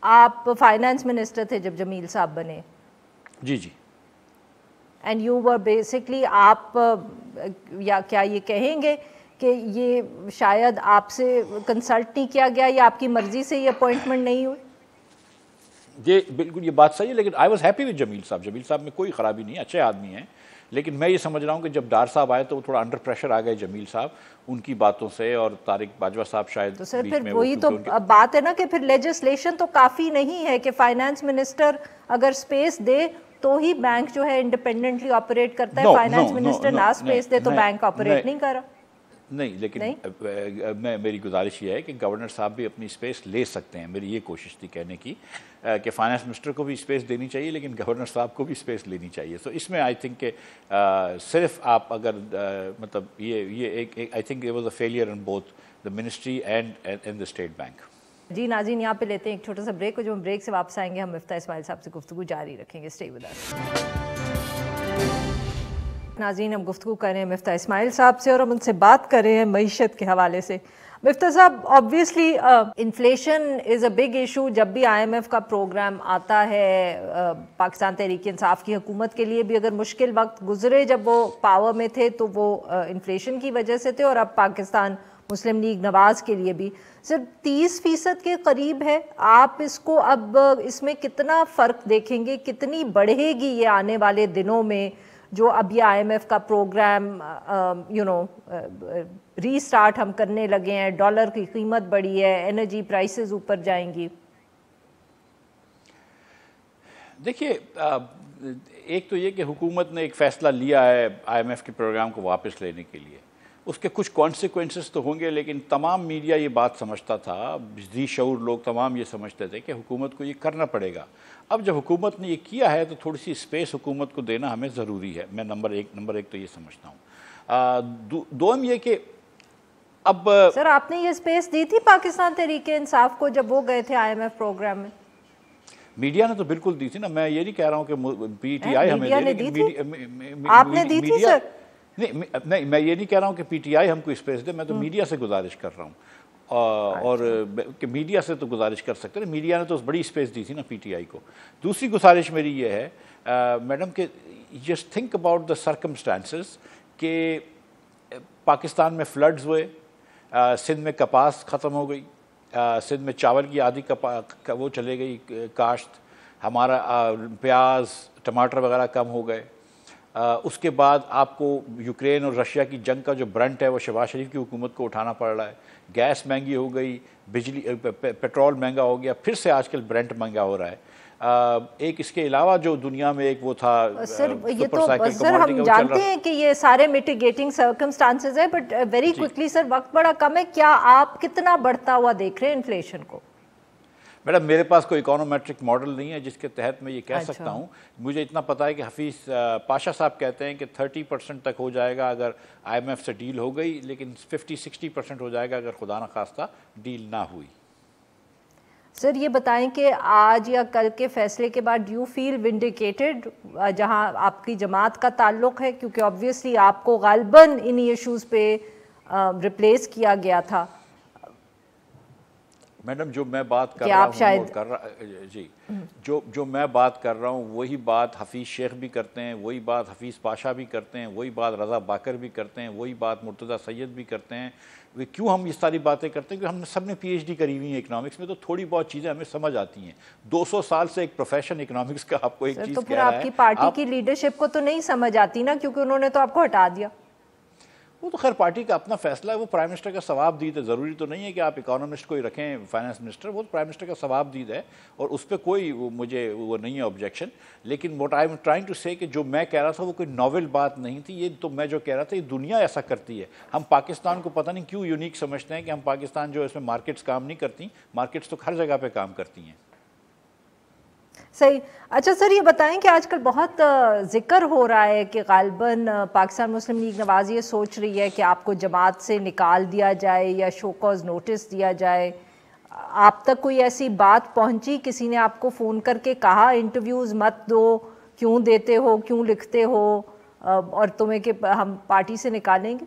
آپ فائنانس منسٹر تھے جب جمیل صاحب بنے. جی جی. and you were basically, آپ یا کیا یہ کہیں گے کہ یہ شاید آپ سے کنسلٹ نہیں کیا گیا یا آپ کی مرضی سے یہ اپوائنٹمنٹ نہیں ہوئی؟ یہ بالکل یہ بات صحیح ہے, لیکن آئی واز ہیپی ود جمیل صاحب. جمیل صاحب میں کوئی خرابی نہیں ہے, اچھے آدمی ہیں, لیکن میں یہ سمجھ رہا ہوں کہ جب ڈار صاحب آئے تو وہ تھوڑا انڈر پریشر آ گئے جمیل صاحب ان کی باتوں سے, اور طارق باجوہ صاحب شاید. تو سر پھر وہی تو بات ہے نا کہ پھر لیجسلیشن تو کافی نہیں ہے کہ فائنانس منسٹر اگر سپیس دے تو ہی بینک جو ہے انڈیپینڈنٹلی آپریٹ کرتا ہے. فائنانس منسٹر نہ سپیس دے تو بینک آپریٹ نہیں کر رہا. نہیں, لیکن میری گزارش یہ ہے کہ گورنر صاحب بھی اپنی اسپیس لے سکتے ہیں. میری یہ کوشش تھی کہنے کی کہ فائنانس منسٹر کو بھی اسپیس دینی چاہیے لیکن گورنر صاحب کو بھی اسپیس لینی چاہیے. تو اس میں آئی تھنک کہ صرف آپ اگر مطلب یہ ایک I think it was a failure in both the ministry and the state bank. جی ناظرین, یہاں پہ لیتے ہیں ایک چھوٹا سا بریک, اور جو ہم بریک سے واپس آئیں گے ہم مفتاح اسماعیل صاحب سے گفتگو جاری رکھیں گے. Stay with us. नाज़रीन, हम गुफ्तगू कर रहे हैं मिफ्ता इस्माइल साहब से और हम उनसे बात कर रहे हैं मईशत के हवाले से। मिफ्ता साहब, obviously inflation is a big issue. जब भी IMF का प्रोग्राम आता है, पाकिस्तान तहरीक इंसाफ की हुकूमत के लिए भी अगर मुश्किल वक्त गुजरे जब वो पावर में थे तो वो इन्फ्लेशन की वजह से थे, और अब पाकिस्तान मुस्लिम लीग नवाज़ के लिए भी सिर्फ 30% के करीब है। आप इसको अब इसमें कितना फ़र्क देखेंगे, कितनी बढ़ेगी ये आने वाले दिनों में, जो अब ये IMF का प्रोग्राम रीस्टार्ट हम करने लगे हैं, डॉलर की कीमत बढ़ी है, एनर्जी प्राइसेस ऊपर जाएंगी? देखिए, एक तो ये कि हुकूमत ने एक फ़ैसला लिया है IMF के प्रोग्राम को वापस लेने के लिए। उसके कुछ कॉन्सिक्वेंसेस तो होंगे, लेकिन तमाम मीडिया ये बात समझता था, जी शऊर लोग तमाम ये समझते थे कि हुकूमत को ये करना पड़ेगा। अब जब हुकूमत ने ये किया है तो थोड़ी सी स्पेस हुकूमत को देना हमें ज़रूरी है। मैं नंबर एक तो ये समझता हूँ। दोम ये कि अब सर, आपने ये स्पेस दी थी पाकिस्तान तहरीक इंसाफ को जब वो गए थे IMF प्रोग्राम में? मीडिया ने तो बिल्कुल दी थी ना। मैं ये नहीं कह रहा हूँ कि PTI हमें दी थी, आपने दी थी सर? नहीं, मैं ये नहीं कह रहा हूँ कि PTI हमको स्पेस दे। मैं तो मीडिया से गुजारिश कर रहा हूँ, और कि मीडिया से तो गुजारिश कर सकते हैं। मीडिया ने तो बड़ी स्पेस दी थी ना PTI को। दूसरी गुजारिश मेरी ये है मैडम कि just think about the circumstances कि पाकिस्तान में फ्लड्स हुए, सिंध में कपास ख़त्म हो गई, सिंध में चावल की आधी वो चले गई काश्त, हमारा प्याज टमाटर वगैरह कम हो गए। उसके बाद आपको यूक्रेन और रशिया की जंग का जो ब्रंट है वो शहबाज शरीफ की हुकूमत को उठाना पड़ रहा है। गैस महंगी हो गई, बिजली पेट्रोल महंगा हो गया, फिर से आजकल ब्रंट महंगा हो रहा है। एक इसके अलावा जो दुनिया में एक वो था सर, ये तो सर हम जानते हैं कि ये सारे मिटिगेटिंग सर्कमस्टांसेस है, बट वेरी क्विकली सर, वक्त बड़ा कम है, क्या आप कितना बढ़ता हुआ देख रहे हैं इन्फ्लेशन को? मैडम, मेरे पास कोई इकोनोमेट्रिक मॉडल नहीं है जिसके तहत मैं ये कह सकता हूँ। मुझे इतना पता है कि हफीज़ पाशा साहब कहते हैं कि 30% तक हो जाएगा अगर IMF से डील हो गई, लेकिन 50-60% हो जाएगा अगर खुदा न खास्ता डील ना हुई। सर, ये बताएं कि आज या कल के फैसले के बाद डू यू फील विंडिकेटेड जहां आपकी जमात का ताल्लुक है, क्योंकि ऑब्वियसली आपको गालिबन इन इश्यूज़ पे रिप्लेस किया गया था? मैडम, जो मैं बात कर रहा हूँ जी, जो मैं बात कर रहा हूँ वही बात हफीज़ शेख भी करते हैं, वही बात हफीज़ पाशा भी करते हैं, वही बात रज़ा बाकर भी करते हैं, वही बात मुर्तज़ा सैयद भी करते हैं। वे क्यों हम ये सारी बातें करते हैं? क्योंकि हमने सब ने PhD करी हुई है इकनॉमिक्स में, तो थोड़ी बहुत चीज़ें हमें समझ आती हैं। 200 साल से एक प्रोफेशन इकनॉमिक्स का आपको एक चीज़ तो फिर आपकी पार्टी की लीडरशिप को तो नहीं समझ आती ना, क्योंकि उन्होंने तो आपको हटा दिया। वो तो खैर पार्टी का अपना फैसला है, वो प्राइम मिनिस्टर का सवाबदीद है। ज़रूरी तो नहीं है कि आप इकोनॉमिस्ट को ही रखें फाइनेंस मिनिस्टर, वो तो प्राइम मिनिस्टर का सवाबदीद है और उस पर कोई मुझे वो नहीं है ऑब्जेक्शन। लेकिन what I am trying to say कि जो मैं कह रहा था वो कोई नॉवेल बात नहीं थी। ये तो मैं जो कह रहा था ये दुनिया ऐसा करती है। हम पाकिस्तान को पता नहीं क्यों यूनिक समझते हैं कि हम पाकिस्तान जो इसमें मार्केट्स काम नहीं करती, मार्केट्स तो हर जगह पर काम करती हैं। सही। अच्छा सर, ये बताएं कि आजकल बहुत जिक्र हो रहा है कि गालिबन पाकिस्तान मुस्लिम लीग नवाज़ ये सोच रही है कि आपको जमात से निकाल दिया जाए या शो कॉज नोटिस दिया जाए। आप तक कोई ऐसी बात पहुंची? किसी ने आपको फ़ोन करके कहा इंटरव्यूज़ मत दो, क्यों देते हो, क्यों लिखते हो, और तुम्हें कि हम पार्टी से निकालेंगे?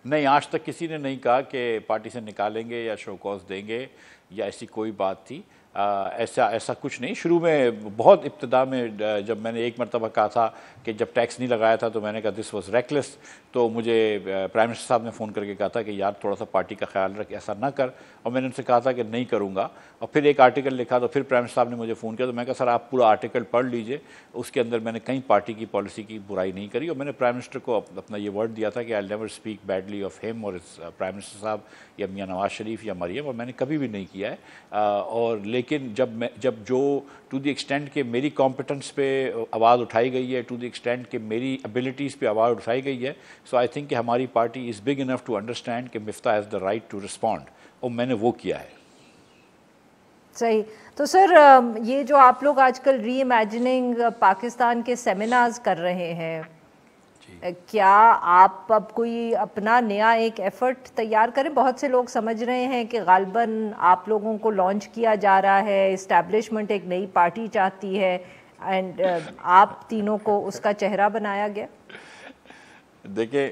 नहीं, आज तक किसी ने नहीं कहा कि पार्टी से निकालेंगे या शो कॉज देंगे या ऐसी कोई बात थी। ऐसा कुछ नहीं। शुरू में बहुत इब्तिदा में जब मैंने एक मरतबा कहा था कि जब टैक्स नहीं लगाया था तो मैंने कहा दिस वाज रेकलेस, तो मुझे प्राइम मिनिस्टर साहब ने फ़ोन करके कहा था कि यार थोड़ा सा पार्टी का ख्याल रख, ऐसा ना कर। और मैंने उनसे कहा था कि नहीं करूँगा। और फिर एक आर्टिकल लिखा तो फिर प्राइम मिनिस्टर साहब ने मुझे फ़ोन किया, तो मैं कहा सर आप पूरा आर्टिकल पढ़ लीजिए, उसके अंदर मैंने कहीं पार्टी की पॉलिसी की बुराई नहीं करी। और मैंने प्राइम मिनिस्टर को अपना ये वर्ड दिया था कि I never speak badly of him और प्राइम मिनिस्टर साहब या मियाँ नवाज शरीफ या मरियम, और मैंने कभी भी नहीं किया है। और लेकिन जब जो टू द एक्सटेंट कि मेरी कॉम्पिटेंस पे आवाज़ उठाई गई है, टू द एक्सटेंट कि मेरी एबिलिटीज़ पे आवाज़ उठाई गई है, सो आई थिंक कि हमारी party is big enough to understand कि Miftah has the right to respond, और मैंने वो किया है। सही। तो सर, ये जो आप लोग आजकल री इमेजिनिंग पाकिस्तान के सेमिनार्स कर रहे हैं, क्या आप अब कोई अपना नया एक एफर्ट तैयार करें? बहुत से लोग समझ रहे हैं कि गालिबन आप लोगों को लॉन्च किया जा रहा है, इस्टेब्लिशमेंट एक नई पार्टी चाहती है, اینڈ آپ تینوں کو اس کا چہرہ بنایا گیا. دیکھیں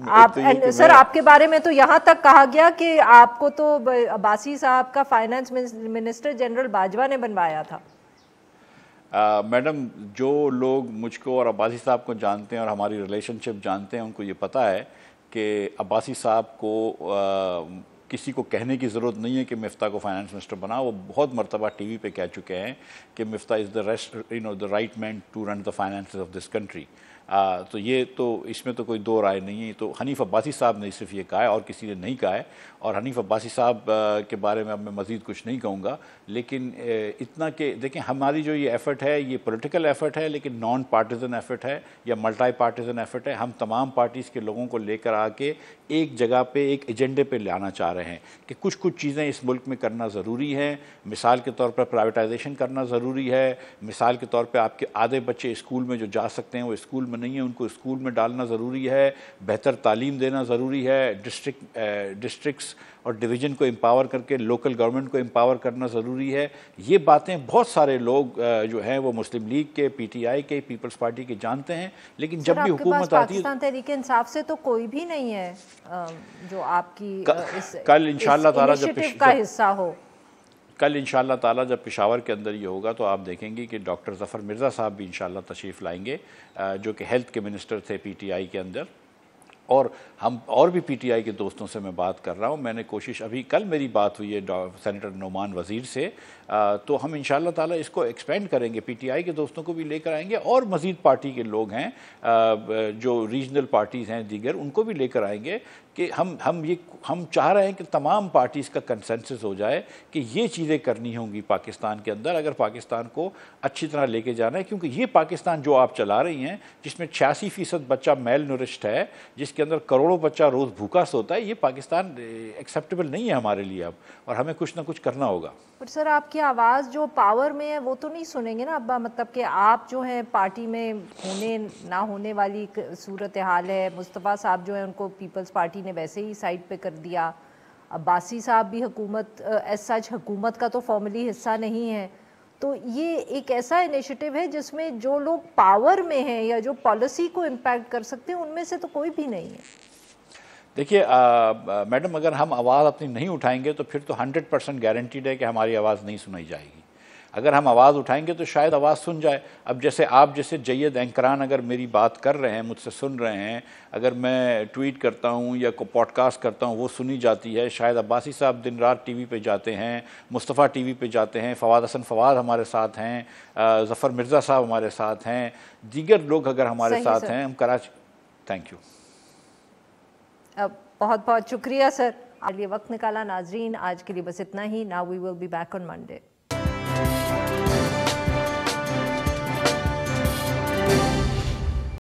آپ سر آپ کے بارے میں تو یہاں تک کہا گیا کہ آپ کو تو عباسی صاحب کا فائنانس منسٹر جنرل باجوہ نے بنوایا تھا. میڈم جو لوگ مجھ کو اور عباسی صاحب کو جانتے ہیں اور ہماری ریلیشن شپ جانتے ہیں ان کو یہ پتہ ہے کہ عباسی صاحب کو کسی کو کہنے کی ضرورت نہیں ہے کہ مفتاح کو فائنانس منسٹر بنا. وہ بہت مرتبہ ٹی وی پہ کہہ چکے ہیں کہ Miftah is the right man to run the finances of this country. تو یہ تو اس میں تو کوئی دو رائے نہیں ہے. تو حنیف عباسی صاحب نے صرف یہ کہا ہے اور کسی نے نہیں کہا ہے. اور حنیف عباسی صاحب کے بارے میں اب میں مزید کچھ نہیں کہوں گا, لیکن اتنا کہ دیکھیں ہماری جو یہ ایفرٹ ہے یہ پولیٹیکل ایفرٹ ہے لیکن نان پارٹیزن ایفرٹ ہے یا ملٹائی پارٹیزن ایفرٹ ہے. ہم تمام پارٹیز کے لوگوں کو لے کر آ کے ایک جگہ پہ ایک ایجنڈے پہ لانا چاہ رہے ہیں کہ کچھ چیزیں اس ملک میں کرنا ضروری ہیں. مثال کے طور پر پرائیویٹائزیشن کرنا ضروری ہے. مثال کے طور پہ آپ کے آدھے بچے اسکول میں جو جا سکتے ہیں وہ اسکول میں نہیں ہیں, ان کو اسکول میں ڈالنا ضروری ہے. بہتر تعلیم دینا ضروری ہے. ڈسٹرکٹس اور ڈویژن کو امپاور کر کے لوکل گورنمنٹ کو امپاور کرنا ضروری ہے. یہ باتیں بہت سارے لوگ جو ہیں وہ مسلم لیگ کے, پی ٹی آئی کے, پیپلز پارٹی کے جانتے ہیں. لیکن جب بھی حکومت آتی ہے, پاکستان تحریک انصاف سے تو کوئی بھی نہیں ہے جو آپ کی کل انشاءاللہ تعالیٰ انیشیٹو کا حصہ ہو. کل انشاءاللہ تعالیٰ جب پشاور کے اندر یہ ہوگا تو آپ دیکھیں گے کہ ڈاکٹر ظفر مرزا صاحب بھی انشاءاللہ تشریف لائیں گے جو کہ ہیلتھ کے منسٹر تھے پی ٹی آئی کے اندر. اور ہم اور بھی پی ٹی آئی کے دوستوں سے میں بات کر رہا ہوں. میں نے کوشش, ابھی کل میری بات ہوئی ہے سینیٹر نعمان وزیر سے, تو ہم انشاءاللہ تعالیٰ اس کو ایکسپینڈ کریں گے. پی ٹی آئی کے دوستوں کو بھی لے کر آئیں گے اور مزید پارٹی کے لوگ ہیں جو ریجنل پارٹیز ہیں دیگر, ان کو بھی لے کر آئیں گے کہ ہم چاہ رہے ہیں کہ تمام پارٹیز کا کنسنسس ہو جائے کہ یہ چیزیں کرنی ہوں گی پاکستان کے اندر اگر پاکستان کو اچھی طرح لے کے جانا ہے. کیونکہ یہ پاکستان جو آپ چلا رہی ہیں جس میں 86% بچہ میل نورشڈ ہے, جس کے اندر کروڑوں بچہ روز بھوکا سوتا ہے, یہ پاکستان ایکسیپٹیبل نہیں ہے ہمارے لیے اب, اور ہمیں کچھ نہ کچھ کرنا ہوگا. پر سر آپ کی آواز جو پاور میں ہے وہ تو نہیں سنیں گے نا ابا, مطلب کہ آپ جو ہیں پارٹی میں ہونے نہ ہونے والی صورتحال ہے. مصطفیٰ صاحب جو ہیں ان کو پیپلز پارٹی نے ویسے ہی سائڈ پہ کر دیا. عباسی صاحب بھی حکومت ایز سچ حکومت کا تو فارملی حصہ نہیں ہے. تو یہ ایک ایسا انیشیٹو ہے جس میں جو لوگ پاور میں ہیں یا جو پالیسی کو امپیکٹ کر سکتے ہیں ان میں سے تو کوئی بھی نہیں ہے. دیکھیے میڈم, اگر ہم آواز اپنی نہیں اٹھائیں گے تو پھر تو 100% گارنٹیڈ ہے کہ ہماری آواز نہیں سنائی جائے گی. اگر ہم آواز اٹھائیں گے تو شاید آواز سن جائے. اب جیسے آپ جیسے جید اینکران اگر میری بات کر رہے ہیں, مجھ سے سن رہے ہیں, اگر میں ٹویٹ کرتا ہوں یا پوڈ کاسٹ کرتا ہوں وہ سنی جاتی ہے. شاید عباسی صاحب دن رات ٹی وی پہ جاتے ہیں, مصطفیٰ ٹی وی پہ جاتے ہیں, فواد حسن فواد ہمارے ساتھ ہیں, ظفر مرزا صاحب ہمارے ساتھ ہیں, دیگر لوگ اگر ہمارے ساتھ ہیں, ہم کراچی. Thank you. بہت بہت شکریہ سر. آج یہ وقت نکالا. ناظرین آج کے لیے بس اتنا ہی. Now we will be back on Monday.